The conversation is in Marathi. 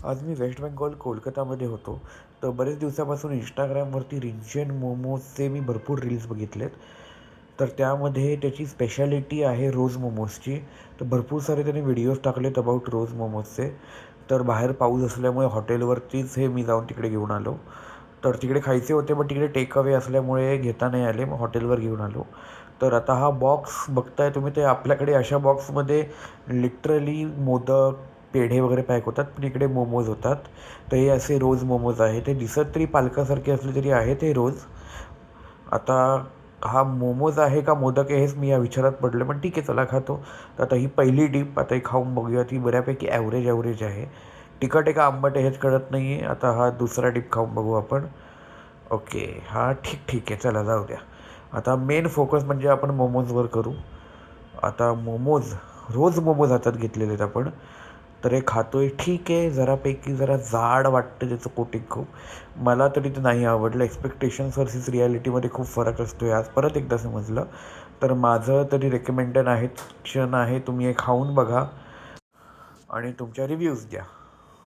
आज मी वेस्ट बेंगॉल कोलकातामध्ये होतो. तर बरेच दिवसापासून इंस्टाग्रामवरती रिंचन मोमोजचे मी भरपूर रील्स बघितलेत. तर त्यामध्ये त्याची स्पेशालिटी आहे रोज मोमोजची. तर भरपूर सारे त्याने व्हिडिओज टाकलेत अबाउट रोज मोमोजचे. तर बाहेर पाऊस असल्यामुळे हॉटेलवरतीच हे मी जाऊन तिकडे घेऊन आलो. तर तिकडे खायचे होते पण तिकडे टेक अवे असल्यामुळे घेता नाही आले, मग हॉटेलवर घेऊन आलो. तर आता हा बॉक्स बघताय तुम्ही, ते आपल्याकडे अशा बॉक्समध्ये लिटरली मोदक, पेढे वगैरे पॅक होतात, पण इकडे मोमोज होतात. तर हे असे रोज मोमोज आहे. ते दिसत तरी पालकासारखे असले तरी आहे ते रोज. आता हा मोमोज आहे का मोदक आहे हेच मी या विचारात पडलं, पण ठीक आहे चला खातो. तर आता ही पहिली डीप आता ही खाऊन बघूया. ती बऱ्यापैकी ॲव्हरेज आहे. तिखट आहे का आंबट आहे हेच कळत नाही आहे. आता हा दुसरा डीप खाऊन बघू आपण. ओके, हा ठीक आहे, चला जाऊ द्या. आता मेन फोकस म्हणजे आपण मोमोजवर करू. आता मोमोज, रोज मोमोज हातात घेतलेले आहेत आपण. तर हे खातोय, ठीक आहे, जरापैकी जरा जाड वाटतं त्याचं कोटिंग खूप. मला तरी ते नाही आवडलं. एक्सपेक्टेशन्स वर्सेस रियालिटीमध्ये खूप फरक असतो आहे आज परत एकदा समजलं. तर माझं तरी रेकमेंडेड आहे, आहे तुम्ही हे खाऊन बघा आणि तुमच्या रिव्ह्यूज द्या.